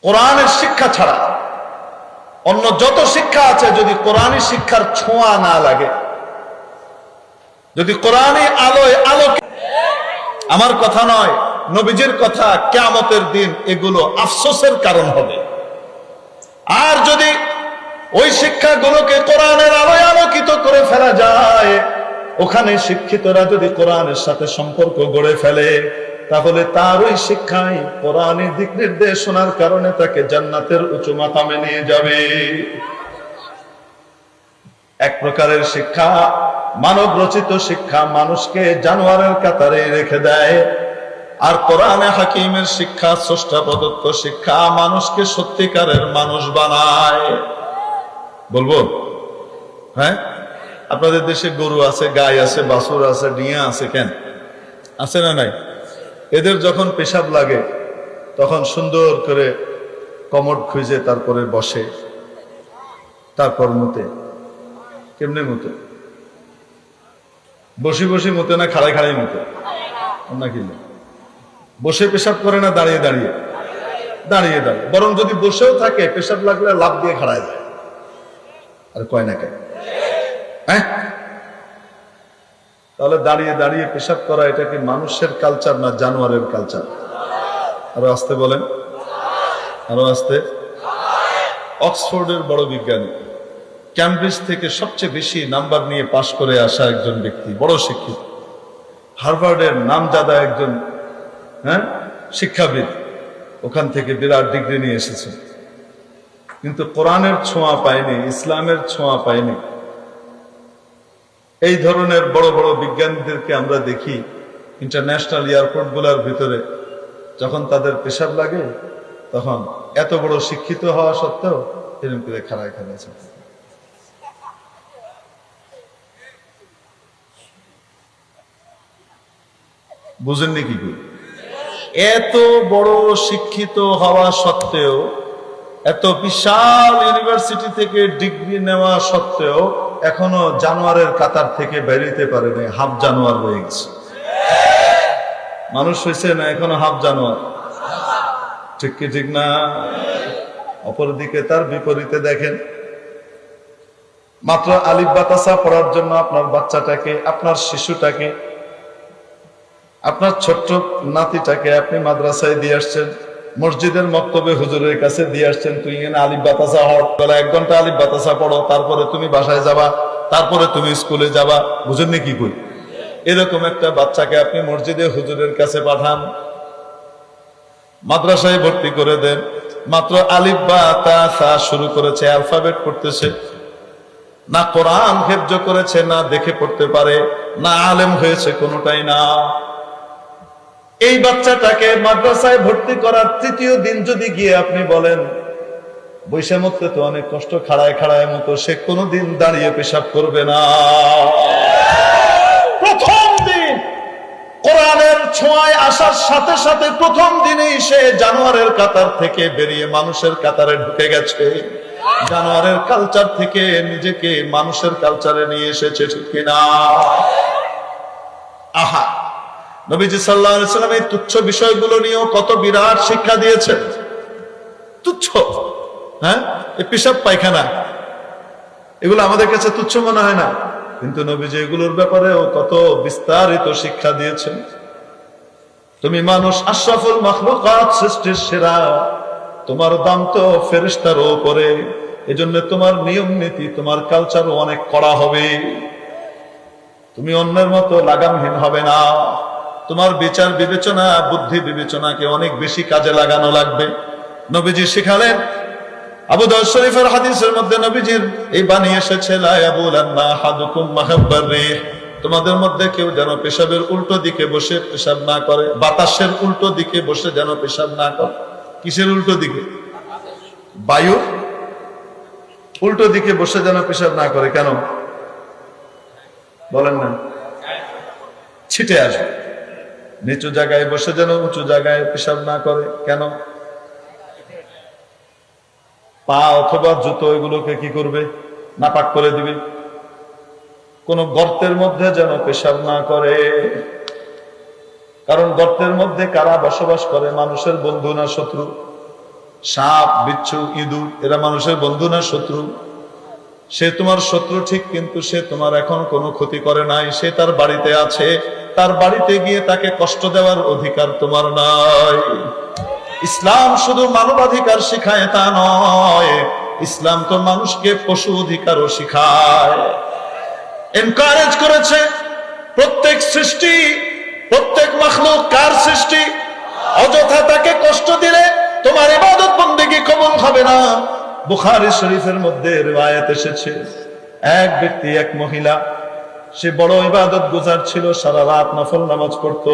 কোরআনের শিক্ষা ছাড়া অন্য যত শিক্ষা আছে, যদি কোরআনী শিক্ষার ছোঁয়া না লাগে, যদি কোরআনী আলোয় আলোকে, আমার কথা নয়, নবীজির কথা, কিয়ামতের দিন এগুলো আফসোসের কারণ হবে। আর যদি ওই শিক্ষাগুলোকে কোরআনের আলোয় আলোকিত করে ফেলা যায়, ওখানে শিক্ষিতরা যদি কোরআনের সাথে সম্পর্ক গড়ে ফেলে, তাহলে তার ওই শিক্ষাই কোরআনের দিক নির্দেশনার কারণে তাকে জান্নাতের উঁচু মাকামে নিয়ে যাবে। এক প্রকারের শিক্ষা, মানব রচিত শিক্ষা, মানুষকে জানোয়ারের কাতারে রেখে দেয়। আর কোরআনে হাকিমের শিক্ষা, স্রষ্টা প্রদত্ত শিক্ষা, মানুষকে সত্যিকারের মানুষ বানায়। বলবো? হ্যাঁ, আপনাদের দেশে গরু আছে, গাই আছে, বাছুর আছে, ডিয়া আছে, কেন আছে না নাই? এদের যখন পেশাব লাগে তখন সুন্দর করে কমোড খুঁজে তারপরে বসে, তারপর মুতে। কেমনে মুতে? বসে বসে মুতে না খাড়াই খাড়াই মুতে? না কি বসে পেশাব করে না দাঁড়িয়ে দাঁড়িয়ে? দাঁড়িয়ে দাঁড়িয়ে। বরং যদি বসেও থাকে, পেশাব লাগলে লাফ দিয়ে খাড়ায় যায়। আর কয় না কেন? হ্যাঁ, তাহলে দাঁড়িয়ে দাঁড়িয়ে পেশাব করা, এটা কি মানুষের কালচার না জানোয়ারের কালচার? আরো আসতে বলেন, আরো আসতে। অক্সফোর্ডের বড় বিজ্ঞানী, ক্যামব্রিজ থেকে সবচেয়ে বেশি নাম্বার নিয়ে পাশ করে আসা একজন ব্যক্তি, বড় শিক্ষিত, হার্ভার্ডের নামজাদা একজন শিক্ষাবিদ, ওখান থেকে বিরাট ডিগ্রি নিয়ে এসেছেন, কিন্তু কোরআনের ছোঁয়া পায়নি, ইসলামের ছোঁয়া পায়নি। এই ধরনের বড় বড় বিজ্ঞানীদেরকে আমরা দেখি ইন্টারন্যাশনাল এয়ারপোর্ট গুলার ভিতরে, যখন তাদের পেশাব লাগে তখন এত বড় শিক্ষিত হওয়া সত্ত্বেও এরকম করে খাড়ায় খাড়ায়। বুঝেননি কি করে? এত বড় শিক্ষিত হওয়া সত্ত্বেও, এত বিশাল ইউনিভার্সিটি থেকে ডিগ্রি নেওয়া সত্ত্বেও এখনো জানোয়ারের কাতার থেকে বেরোতে পারে নাই, হাফ জানোয়ার হয়ে গেছে। মানুষ হয়েছে না এখনো হাফ জানোয়ার? ঠিক কি ঠিক না? অপরদিকে তার বিপরীতে দেখেন, মাত্র আলিফ বাতাসা পড়ার জন্য আপনার বাচ্চাটাকে, আপনার শিশুটাকে, আপনার ছোট্ট নাতিটাকে আপনি মাদ্রাসায় দিয়ে আসছেন, মসজিদের মক্তবে হুজুরের কাছে দিয়ে আসছেন, তুই এখানে আলিফ বাতাসা হট, 1 ঘন্টা আলিফ বাতাসা পড়ো, তারপরে তুমি বাসায় যাবা, তারপরে তুমি স্কুলে যাবা। বুঝেননি কি করি? এরকম একটা বাচ্চাকে আপনি মসজিদে হুজুরের কাছে পাঠান, মাদ্রাসায় ভর্তি করে দেন, মাত্র আলিফ বাতাসা শুরু করেছে, অ্যালফাবেট পড়তেছে, না কোরআন হেফজ করেছে, না দেখে পড়তে পারে, না আলেম হয়েছে, কোনোটাই না। এই বাচ্চাটাকে মাদ্রাসায় ভর্তি করার 3য় দিন যদি গিয়ে আপনি বলেন বৈশা মতে তো অনেক কষ্ট, খাড়ায় খাড়ায় মতো, সে কোনোদিন দাঁড়িয়ে পেশাব করবে না। প্রথম দিন কোরআনের ছোঁয়ায় আসার সাথে সাথে প্রথম দিনেই সে জানোয়ারের কাতার থেকে বেরিয়ে মানুষের কাতারে ঢুকে গেছে, জানোয়ারের কালচার থেকে নিজেকে মানুষের কালচারে নিয়ে এসেছে। ঠিক কিনা? আহা, নবীজি সাল্লাল্লাহু আলাইহি ওয়াসাল্লাম এই তুচ্ছ বিষয়গুলো নিয়েও কত বিরাট শিক্ষা দিয়েছেন। তুচ্ছ, হ্যাঁ, এই পেশাব পায়খানা, এগুলো আমাদের কাছে তুচ্ছ মনে হয় না, কিন্তু নবীজি এগুলোর ব্যাপারেও কত বিস্তারিত শিক্ষা দিয়েছেন। তুমি মানুষ, আশরাফুল মাখলুকাত, সৃষ্টির সেরা, তোমার দাম তো ফেরেশতারও উপরে, এজন্য তোমার নিয়ম নীতি, তোমার কালচারও অনেক কড়া হবে। তুমি অন্যের মতো লাগামহীন হবে না, তোমার বিচার বিবেচনা, বুদ্ধি বিবেচনাকে অনেক বেশি কাজে লাগানো লাগবে। নবীজি শিখালেন, আবু দাউদ শরীফের হাদিসের মধ্যে নবীজির এই বাণী এসেছে, লা ইয়াবুলান্না আহাদুকুম মাহাব্বার রিহ, তোমাদের মধ্যে কেউ যেন পেশাবের উল্টো দিকে বসে পেশাব না করে, বাতাসের উল্টো দিকে বসে যেন পেশাব না করে। কিসের উল্টো দিকে? বায়ুর উল্টো দিকে বসে যেন পেশাব না করে। কেন বলেন না? ছিটে আসবে। নিচু জায়গায় বসে যেন উঁচু জায়গায় পেশাব না করে। কেন? পা অথবা জুতো এগুলোকে কি করবে? নাপাক করে দিবে। কোন গর্তের মধ্যে যেন পেশাব না করে, কারণ গর্তের মধ্যে কারা বসবাস করে? মানুষের বন্ধু না শত্রু? সাপ, বিচ্ছু, ইঁদুর এরা মানুষের বন্ধু না শত্রু? সে তোমার শত্রু ঠিক, কিন্তু সে তোমার এখন কোনো ক্ষতি করে নাই। সে তার বাড়িতে আছে, তার বাড়িতে গিয়ে তাকে কষ্ট দেওয়ার অধিকার তোমার নাই। ইসলাম শুধু মানবাধিকার শিখায় তা নয়, ইসলাম তো মানুষকে পশু অধিকারও শিখায়, এনকারেজ করেছে। প্রত্যেক সৃষ্টি, প্রত্যেক মাখলুক কার সৃষ্টি? অযথা তাকে কষ্ট দিলে তোমার ইবাদত বন্দেগী কবুল হবে না। বুখারী শরীফের মধ্যে রিওয়ায়াত এসেছে, এক ব্যক্তি, এক মহিলা, সে বড় ইবাদত গুজার ছিল, সারা রাত নফল নামাজ পড়তো,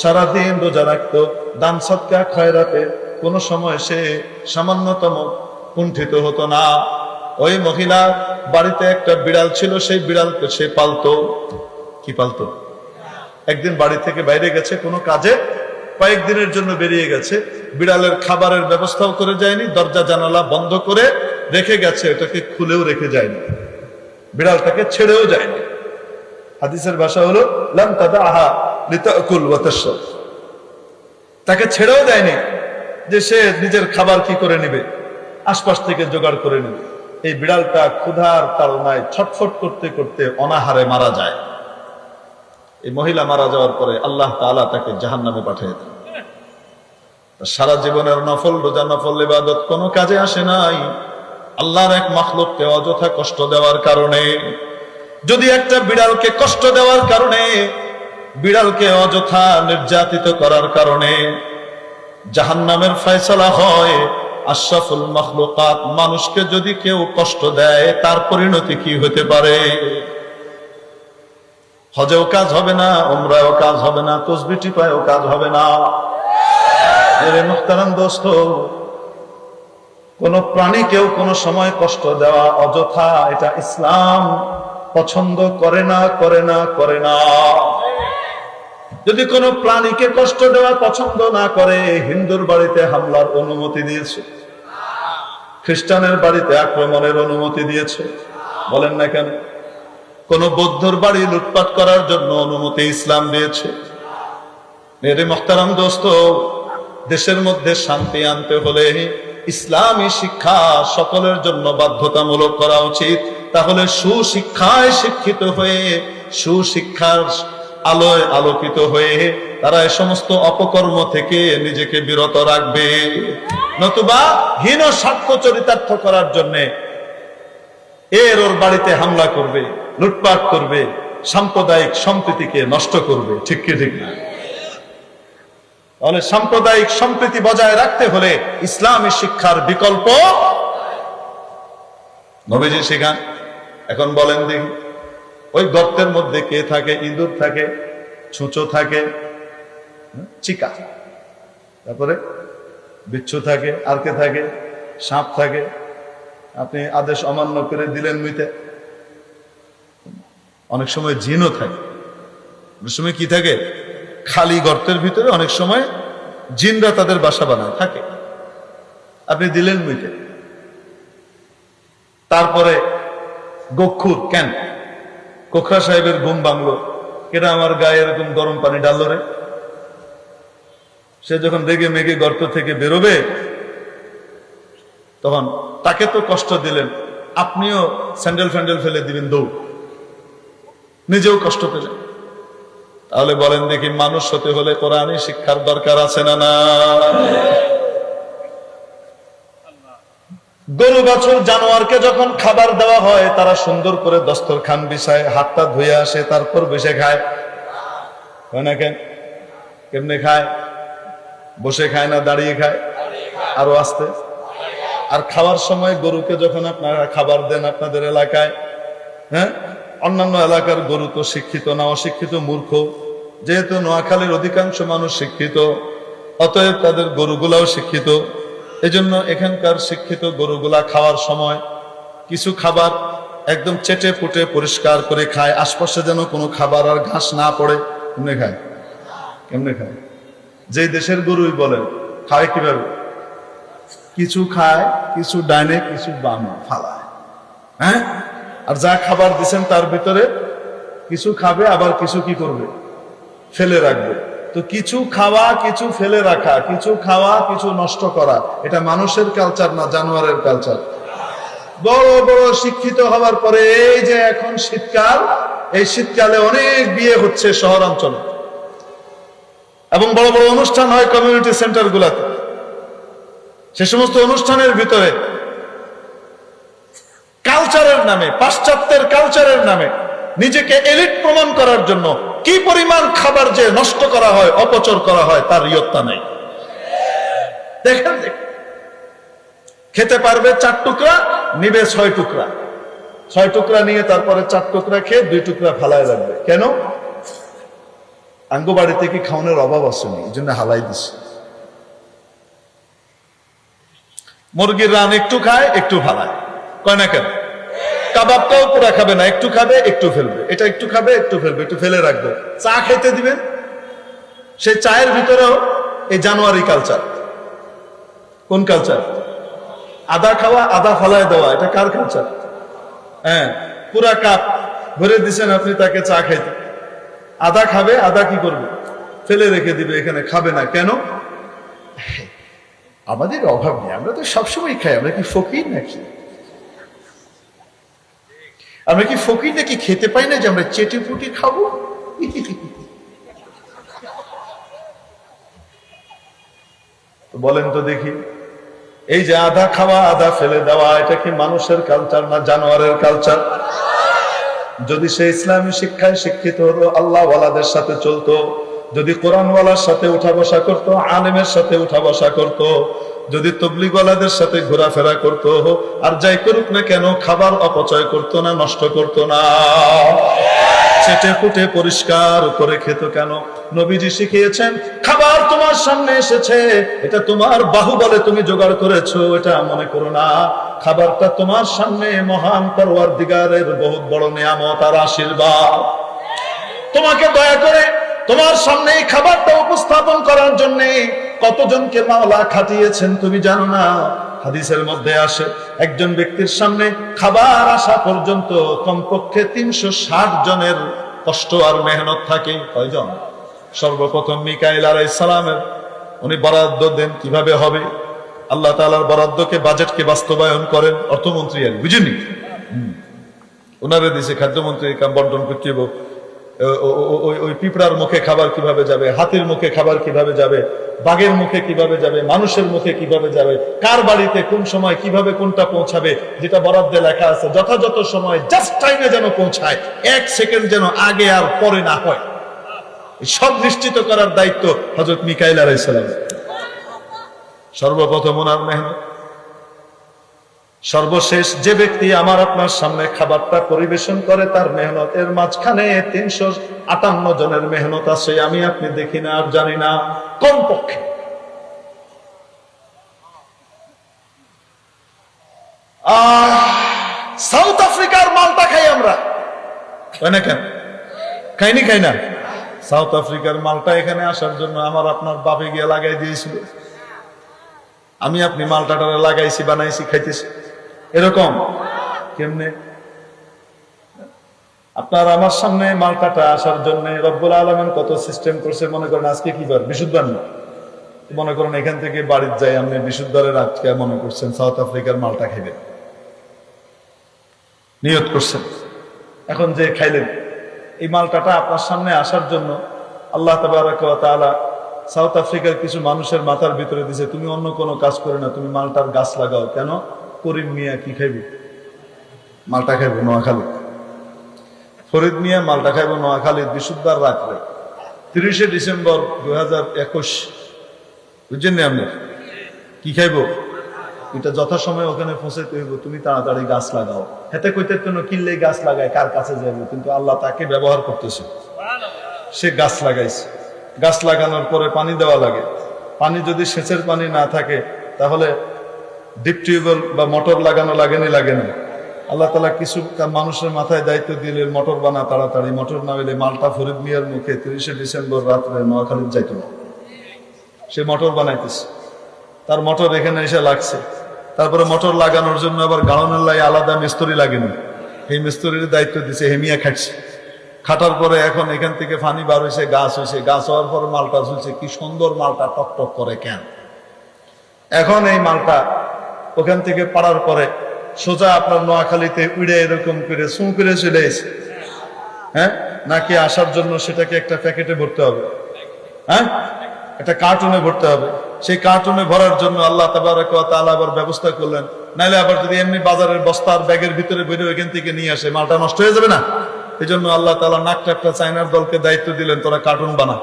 সারা দিন রোজা রাখতো, দান সদকা খয়রাতে কোন সময় সে সামান্যতম কুণ্ঠিত হতো না। ওই মহিলা বাড়িতে একটা বিড়াল ছিল, সেই বিড়ালকে সে পালতো। কি পালতো? একদিন বাড়ি থেকে বাইরে গেছে কোনো কাজে, কয়েকদিনের জন্য বেরিয়ে গেছে, বিড়ালের খাবারের ব্যবস্থাও করে যায়নি, দরজা জানালা বন্ধ করে রেখে গেছে, এটাকে খুলেও রেখে যায়নি, বিড়ালটাকে ছেড়েও যায়নি। হাদিসের ভাষা হলো লাম তাদাহা লিতাকুল ওয়া তাশরাব, তাকে ছেড়েও দেয়নি যে সে নিজের খাবার কি করে নেবে, আশপাশ থেকে জোগাড় করে নেবে। এই বিড়ালটা ক্ষুধার তাড়নায় ছটফট করতে করতে অনাহারে মারা যায়। এই মহিলা মারা যাওয়ার পরে আল্লাহ তাআলা তাকে জাহান্নামে পাঠিয়ে দেন। সারা জীবনের নফল রোজা, নফল ইবাদত কোনো কাজে আসে নাই আল্লাহর এক মাখলুককে অযথা কষ্ট দেওয়ার কারণে। যদি একটা বিড়ালকে কষ্ট দেওয়ার কারণে, বিড়ালকে অযথা নির্যাতিত করার কারণে জাহান্নামের ফয়সালা হয়, আশরাফুল মাখলুকাত মানুষকে যদি কেউ কষ্ট দেয়, তার পরিণতি কি হতে পারে? হজেও কাজ হবে না, উমরায়ও কাজ হবে না, তাসবিহ টিপায়ও কাজ হবে না। এর মুহতারাম দোস্ত, কোন প্রাণীকেও কোন সময় কষ্ট দেওয়া অযথা, এটা ইসলাম পছন্দ করে না, করে না, করে না। যদি কোনো প্রাণীকে কষ্ট দেওয়া পছন্দ না করে, হিন্দুর বাড়িতে হামলার অনুমতি দিয়েছে, খ্রিস্টানের বাড়িতে আক্রমণের অনুমতি দিয়েছে, বলেন না কেন? কোন বৌদ্ধর বাড়ি লুটপাট করার জন্য অনুমতি ইসলাম দিয়েছে। মেরে মুহতারাম দোস্ত, দেশের মধ্যে শান্তি আনতে হলে ইসলামী শিক্ষা সকলের জন্য বাধ্যতামূলক করা উচিত। তাহলে সুশিক্ষায় শিক্ষিত হয়ে, সুশিক্ষার আলোয় আলোকিত হয়ে তারা এই সমস্ত অপকর্ম থেকে নিজেকে বিরত রাখবে। নতুবা হীন স্বার্থ চরিতার্থ করার জন্য ওর বাড়িতে হামলা করবে, লুটপাট করবে, সাম্প্রদায়িক সম্প্রীতিকে নষ্ট করবে। ঠিক কি ঠিক না? তাহলে সাম্প্রদায়িক সম্প্রীতি বজায় রাখতে হলে ইসলামী শিক্ষার বিকল্প নবীজি শেখান। এখন বলেন দেখি, ওই গর্তের মধ্যে কে থাকে? ইঁদুর থাকে, ছুঁচো থাকে, চিকা, তারপরে বিচ্ছু থাকে, আর কে থাকে? সাপ থাকে। আপনি আদেশ অমান্য করে দিলেন মিতে। অনেক সময় জিনও থাকে। অনেক সময় কি থাকে? খালি গর্তের ভিতরে অনেক সময় জিনরা তাদের বাসা বানায় থাকে, আপনি দিলেন মিতে। তারপরে গক্ষুর, কেন কোখরা সাহেবের ঘুম ভাঙলো, কেটা আমার গায়ে এরকম গরম পানি ডাললো রে? সে যখন রেগে মেগে গর্ত থেকে বেরোবে, তখন তাকে তো কষ্ট দিলেন, আপনিও স্যান্ডেল ফ্যান্ডেল ফেলে দিবেন দৌড়, নিজেও কষ্ট পেলেন। তাহলে বলেন দেখি, মানুষ হতে হলে কোরআনী শিক্ষার দরকার আছে না না? গরু বাছুর জানোয়ারকে যখন খাবার দেওয়া হয়, তারা সুন্দর করে দস্তরখান বিছায়, হাতটা ধুয়ে আসে, তারপর বসে খায়। হয় না? কেন? কেমনে খায়? বসে খায় না দাঁড়িয়ে খায়? আরো আস্তে। আর খাওয়ার সময় গরুকে যখন আপনারা খাবার দেন আপনাদের এলাকায়, হ্যাঁ, অন্যান্য এলাকার গরু তো শিক্ষিত না, অশিক্ষিত, মূর্খ। যেহেতু নোয়াখালীর অধিকাংশ মানুষ শিক্ষিত, অতএব তাদের গরুগুলাও শিক্ষিত। এজন্য এখানকার শিক্ষিত গরুগুলা খাওয়ার সময় কিছু খাবার একদম চেটে পুটে পরিষ্কার করে খায়, আশপাশে যেন কোনো খাবার আর ঘাস না পড়ে। কেমনে খায়? কেমনে খায়? যে দেশের গরুই বলেন, খায় কিভাবে? কিছু খায়, কিছু ডাইনে, কিছু বামে ফালায়, হ্যাঁ। আর যা খাবার দিচ্ছেন তার ভিতরে কিছু খাবে, আবার কিছু কি করবে? ফেলে রাখবে। তো কিছু খাওয়া, কিছু ফেলে রাখা, কিছু খাওয়া, কিছু নষ্ট করা, এটা মানুষের কালচার না জানোয়ারের কালচার। বড় বড় শিক্ষিত হওয়ার পরে এই যে এখন শীতকাল, এই শীতকালে অনেক বিয়ে হচ্ছে শহরাঞ্চলে, এবং বড় বড় অনুষ্ঠান হয় কমিউনিটি সেন্টার গুলাতে। সে সমস্ত অনুষ্ঠানের ভিতরে কালচারের নামে, পাশ্চাত্যের কালচারের নামে নিজেকে এলিট প্রমাণ করার জন্য কি পরিমাণ খাবার যে নষ্ট করা হয়, অপচয় করা হয়, তার ইয়ত্তা নাই। দেখেন, খেতে পারবে 4 টুকরা, নিবে 6 টুকরা, 6 টুকরা নিয়ে তারপরে 4 টুকরা খেয়ে 2 টুকরা ফালায় রাখবে। কেন? আঙ্গ বাড়িতে কি খাওয়ানোর অভাব আসেনি, এই জন্য হালাই দিছে। মুরগির রান একটু খায়, একটু ফালায়, কয় না কেন? কাবাবটাও পুরা খাবে না, একটু খাবে, একটু ফেলবে, এটা একটু খাবে, একটু ফেলবে, একটু ফেলে রাখবে। চা খেতে দিবেন, সেই চায়ের ভিতরেও এই জানুয়ারি কালচার। কোন কালচার? আদা খাওয়া, আদা ফালায় দেওয়া, এটা কার কালচার? হ্যাঁ, পুরা কাপ ভরে দিচ্ছেন আপনি তাকে চা খাইতে, আদা খাবে, আদা কি করবে? ফেলে রেখে দিবে, এখানে খাবে না। কেন? আমাদের অভাব নেই, আমরা তো সবসময় খাই, আমরা কি ফকির নাকি? আমরা কি ফকির নাকি? খেতে পাই না যে আমরা চেটে ফুটি খাবো? বলেন তো দেখি, এই যে আধা খাওয়া, আধা ফেলে দেওয়া, এটা কি মানুষের কালচার না জানোয়ারের কালচার? যদি সে ইসলামী শিক্ষায় শিক্ষিত হতো, আল্লাহ ওয়ালাদের সাথে চলতো, যদি কোরআন ওয়ালার সাথে উঠা বসা করতো, আলেমের সাথে উঠা বসা করতো, যদি তবলিগ ওয়ালাদের সাথে ঘোরাফেরা করতো, আর যাই করুক না কেন খাবার অপচয় করতো না, নষ্ট করতো না, চেটে ফুটে পরিষ্কার করে খেত। কেন? নবীজি শিখিয়েছেন, খাবার তোমার সামনে এসেছে, এটা তোমার বাহুবলে তুমি জোগাড় করেছো, এটা মনে করো না। খাবারটা তোমার সামনে মহান পরওয়ারদিগারের বহুত বড় নিয়ামত আর আশীর্বাদ। তোমাকে দয়া করে তোমার সামনে এই খাবারটা উপস্থাপন করার জন্য কতজনকে মাওলা খাটিয়েছেন তুমি জানো না? হাদিসের মধ্যে আসে, একজন ব্যক্তির সামনে খাবার আসা পর্যন্ত কমপক্ষে 360 জনের কষ্ট আর মেহনত থাকে। কয়জন? সর্বপ্রথম মিকাইল আলাইহিস সালামের উনি বরাদ্দ দেন, কিভাবে হবে? আল্লাহ তাআলার বরাদ্দকে, বাজেটকে বাস্তবায়ন করেন অর্থমন্ত্রী, আর বুঝিনি ওনারে দিছে খাদ্যমন্ত্রী, কাম বন্টন করতে হবে। ওই পিঁপড়ার মুখে খাবার কিভাবে যাবে, হাতির মুখে খাবার কিভাবে যাবে, বাঘের মুখে কিভাবে যাবে, মানুষের মুখে কিভাবে যাবে, কার বাড়িতে কোন সময় কিভাবে কোনটা পৌঁছাবে, যেটা বরাদ্দে লেখা আছে যথাযথ সময় জাস্ট টাইমে যেন পৌঁছায়, 1 সেকেন্ড যেন আগে আর পরে না হয়, সব নিশ্চিত করার দায়িত্ব হযরত মিকাইল আলাইহিস সালাম। সর্বপ্রথম ওনার মেহনত। সর্বশেষ যে ব্যক্তি আমার আপনার সামনে খাবারটা পরিবেশন করে, তার মেহনত, এর মাঝখানে 358 জনের মেহনত আছে, আমি আপনি দেখি না আর জানি না। কমপক্ষে সাউথ আফ্রিকার মালটা খাই আমরা, তাই না? কেন খাইনি? খাই না। সাউথ আফ্রিকার মালটা এখানে আসার জন্য আমার আপনার বাপে গিয়ে লাগাই দিয়েছিল, আমি আপনি মালটাটা লাগাইছি, বানাইছি, খাইতেছি। এরকম কেমনে? আপনার আমার সামনে মালটাটা আসার জন্য রব্বুল আলামিন কত সিস্টেম করছে। মনে করেন আজকে কি বার? বিশুদ্ধবার না। মনে করেন এখান থেকে বাড়ির যাই, আপনি বিশুদ্ধবারের আজকে মনে করছেন সাউথ আফ্রিকার মালটা খাইবেন, নিয়ত করছেন। এখন যে খাইলেন, এই মালটাটা আপনার সামনে আসার জন্য আল্লাহ তাবারাকা ওয়া তাআলা সাউথ আফ্রিকার কিছু মানুষের মাথার ভিতরে দিছে, তুমি অন্য কোনো কাজ করে না, তুমি মালটার গাছ লাগাও। কেন? করিম মিয়া কি খাইব? মালটা খাইব নোয়াখালী। ফরিদ মিয়া মালটা খাইব নোয়াখালী বিশুদ্ধবার রাত্রে 30শে ডিসেম্বর 2021। বুঝছেন না আপনি? কি খাইব? এটা যথাসময়ে ওখানে পৌঁছাইতে হইব, তুমি তাড়াতাড়ি গাছ লাগাও। হেতে কইতে জন্য কিনলে গাছ লাগায়, কার কাছে যাইব? কিন্তু আল্লাহ তাকে ব্যবহার করতেছে, সে গাছ লাগাইছে। গাছ লাগানোর পরে পানি দেওয়া লাগে। পানি যদি সেচের পানি না থাকে তাহলে ডিপ টিউবওয়েল বা মোটর লাগানো লাগে না। আল্লাহ তাআলা কিছু মানুষের মাথায় দায়িত্ব দিলেন, মোটর বানা তাড়াতাড়ি। মোটর না হইলে মালটা ফরিদ মিয়ার মুখে 30শে ডিসেম্বর রাত্রে নোয়াখালী যাইত না। সে মোটর বানাইতেছে, তার মোটর এখানে এসে লাগছে। তারপরে মোটর লাগানোর জন্য আবার গাড়নের লাই আলাদা মিস্ত্রি লাগেনি, এই মিস্ত্রির দায়িত্ব দিছে হেমিয়া খাটছে। খাটার পরে এখন এখান থেকে ফানি বার হয়েছে, গাছ হয়েছে, গাছ হওয়ার পর মালটা ঝুলছে, কি সুন্দর মালটা টকটক করে কেন। এখন এই মালটা ওখান থেকে পাড়ার পরে সোজা আপনার নোয়াখালীতে উড়ে এরকম করে সু করে চলে এসে, হ্যাঁ, নাকি আসার জন্য সেটাকে একটা প্যাকেটে ভরতে হবে, হ্যাঁ, একটা কার্টুনে ভরতে হবে। সেই কার্টুনে ভরার জন্য আল্লাহ তাবারক ওয়া তাআলা আবার ব্যবস্থা করলেন। নাইলে আবার যদি এমনি বাজারের বস্তার ব্যাগের ভিতরে বেরো এখান থেকে নিয়ে আসে, মালটা নষ্ট হয়ে যাবে না। এই জন্য আল্লাহ তাআলা নাকটা চায়নার দলকে দায়িত্ব দিলেন, তোরা কার্টুন বানা,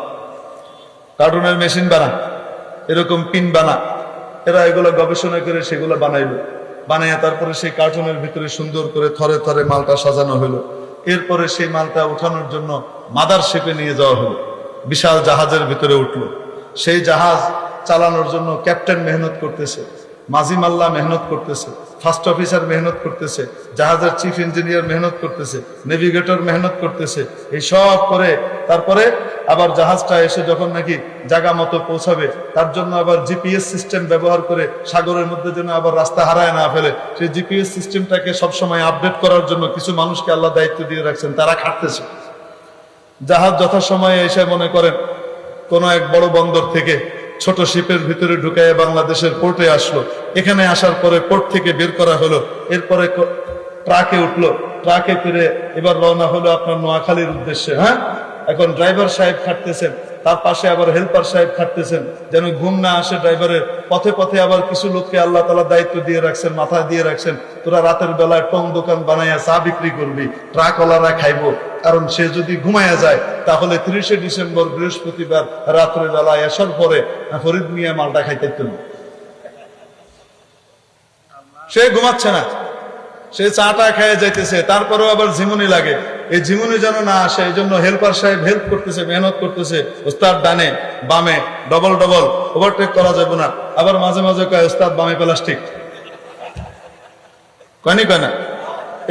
কার্টুনের মেশিন বানা, এরকম পিন বানা। এরা এগুলো গবেষণা করে সেগুলো বানাইলো, বানাইয়া তারপরে সেই কার্টুনের ভিতরে সুন্দর করে থরে থরে মালটা সাজানো হলো। এরপরে সেই মালটা উঠানোর জন্য মাদার শিপে নিয়ে যাওয়া হলো, বিশাল জাহাজের ভিতরে উঠলো। সেই জাহাজ চালানোর জন্য ক্যাপ্টেন মেহনত করতেছে, মাঝি মাল্লা মেহনত করতেছে, ফার্স্ট অফিসার মেহনত করতেছে, জাহাজের চিফ ইঞ্জিনিয়ার মেহনত করতেছে, নেভিগেটর মেহনত করতেছে। এই সব করে তারপরে আবার জাহাজটা এসে যখন নাকি জায়গা মতো পৌঁছাবে, তার জন্য আবার জিপিএস সিস্টেম ব্যবহার করে সাগরের মধ্যে যেন আবার রাস্তা হারায় না ফেলে, সেই জিপিএস সিস্টেমটাকে সবসময় আপডেট করার জন্য কিছু মানুষকে আল্লাহ দায়িত্ব দিয়ে রাখছেন, তারা খাটতেছে। জাহাজ যথাসময়ে এসে মনে করেন কোন এক বড় বন্দর থেকে ছোট শিপের ভিতরে ঢুকায় বাংলাদেশের পোর্টে আসলো। এখানে আসার পরে পোর্ট থেকে বের করা হলো, এরপরে ট্রাকে উঠলো, ট্রাকে ফিরে এবার রওনা হলো আপনার নোয়াখালীর উদ্দেশ্যে। হ্যাঁ, এখন ড্রাইভার সাহেব খাটতেছেন, তার পাশে আবার হেল্পার সাহেব খাটতেছেন, যেন ঘুম না আসে ড্রাইভারের। পথে পথে আবার কিছু লোককে আল্লাহ তাআলা দায়িত্ব দিয়ে রাখছেন, মাথায় দিয়ে রাখছেন, তোরা রাতের বেলায় টং দোকান বানাইয়া চা বিক্রি করবি, ট্রাকওয়ালারা খাইবো। কারণ সে যদি ঘুমাইয়া যায় তাহলে 30শে ডিসেম্বর বৃহস্পতিবার রাত্রে বেলায় আসার পরে ফরিদ মিয়া মালটা খাইতে না, সে ঘুমাচ্ছে না, সে চাটা খেয়ে যাইতেছে, তারপরেও আবার ঝিমুনি লাগে। এই ঝিমুনি যেন না আসে, এই জন্য হেল্পার সাহেব হেল্প করতেছে, মেহনত করতেছে। ওস্তাদ ডানে বামে ডবল ডবল, ওভারটেক করা যাবে না। আবার মাঝে মাঝে কয় ওস্তাদ বামে প্লাস্টিক, কয়নি কয় না,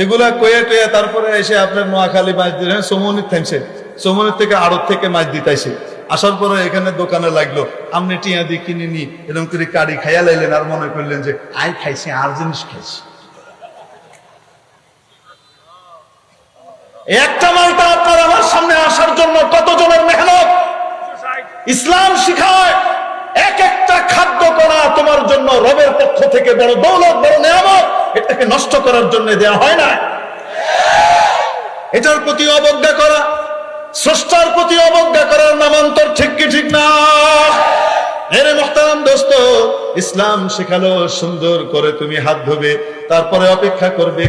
এগুলা কয়ে টয়ে তারপরে এসে আপনার নোয়াখালী মাছ দিলেন, চৌমনির থামছে, চৌমনির থেকে আড়ত থেকে মাছ দিতাইছে। আসার পরে এখানে দোকানে লাগলো, আপনি টিয়া দিয়ে কিনে নি এরকম করে কাড়ি খাইয়া লাইলেন, আর মনে করলেন যে আই খাইছি আর জিনিস খাইছি। একটা মালটা আপনার আমার সামনে আসার জন্য কতজনের মেহনত। ইসলাম শিখায় এক একটা খাদ্য করা তোমার জন্য রবের পক্ষ থেকে বড় দৌলত, বড় নিয়ামত। এটাকে নষ্ট করার জন্য দেয়া হয় না। এটার প্রতি অবজ্ঞা করা, স্রষ্টার প্রতি অবজ্ঞা করার নামান্তর, ঠিক কি ঠিক না? এরে মুহতারাম দোস্ত, ইসলাম শেখালো সুন্দর করে তুমি হাত ধোবে, তারপরে অপেক্ষা করবে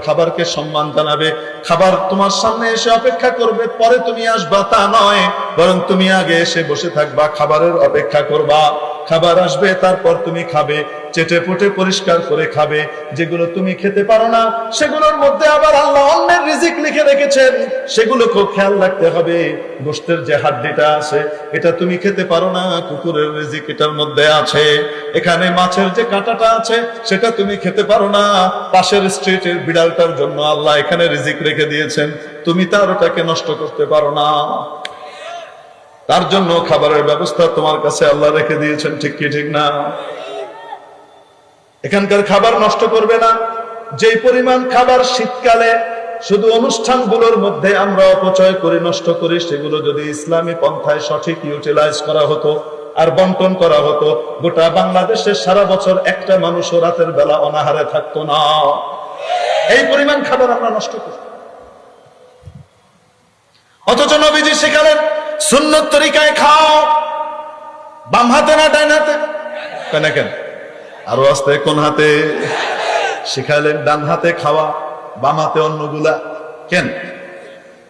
খাবারকে সম্মান জানাবে। খাবার তোমার সামনে এসে অপেক্ষা করবে, পরে তুমি আসবা তা নয়, বরং তুমি আগে এসে বসে থাকবা, খাবারের অপেক্ষা করবা। খাবার আসবে, তারপর তুমি খাবে, চেটে পুটে পরিষ্কার করে খাবে। যেগুলো তুমি খেতে পারো না সেগুলোর মধ্যে আবার আল্লাহ অন্যের রিজিক লিখে রেখেছেন, সেগুলো খুব খেয়াল রাখতে হবে। গোশতের যে হাড্ডিটা আছে এটা তুমি খেতে পারো না, কুকুরের রিজিক এটার মধ্যে আছে। এখানে মাছের যে কাঁটাটা আছে সেটা তুমি খেতে পারো না, পাশের স্ট্রিটের বিড়ালটার জন্য আল্লাহ এখানে রিজিক রেখে দিয়েছেন, তুমি তার ওটাকে নষ্ট করতে পারো না। তার জন্য খাবারের ব্যবস্থা তোমার কাছে আল্লাহ রেখে দিয়েছেন, ঠিক কি ঠিক না? এখানকার খাবার নষ্ট করবে না। যে পরিমাণ খাবার শীতকালে শুধু অনুষ্ঠানগুলোর মধ্যে আমরা অপচয় করে নষ্ট করি, সেগুলো যদি ইসলামী পন্থায় সঠিক ইউটিলাইজ করা হতো আর বন্টন করা হতো, গোটা বাংলাদেশে সারা বছর একটা মানুষও রাতের বেলা অনাহারে থাকতো না। এই পরিমাণ খাবার আমরা নষ্ট করি। অথচ নবীজি শেখালেন সুন্নত তরিকায় খাও, বাম হাতে না ডান হাতে। কেন কেন আরো আসতে কোন হাতে? শিখালেন ডান হাতে খাওয়া, বাম হাতে অন্যগুলা। কেন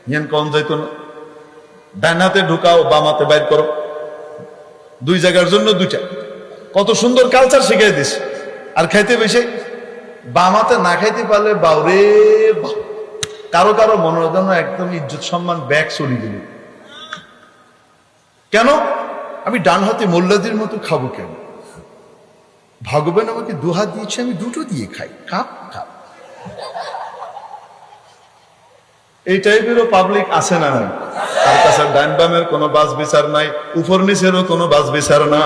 ইয়ান কোন যাইতো না? ডান হাতে ঢুকাও, বাম হাতে বাইর করো, দুই জায়গার জন্য দুইটা। কত সুন্দর কালচার শিখাই দিস। আর খাইতে বেশি বাম হাতে না খাইতে পারলে বাউরে, কারো কারো মনোরঞ্জন একদম ইজ্জত সম্মান ব্যাগ চলে গেল। কেন? আমি ডান হাতে মোল্লাদের মতো খাবো কেন? ভগবান আমাকে দু হাত দিয়েছে, আমি দুটো দিয়ে খাই, কাপ কাপ। এই টাইপেরও পাবলিক আছে না নাই? তার কাছে ডান বামের কোনো বাস বিচার নাই, উপর নিচেরও কোনো বাস বিচার না।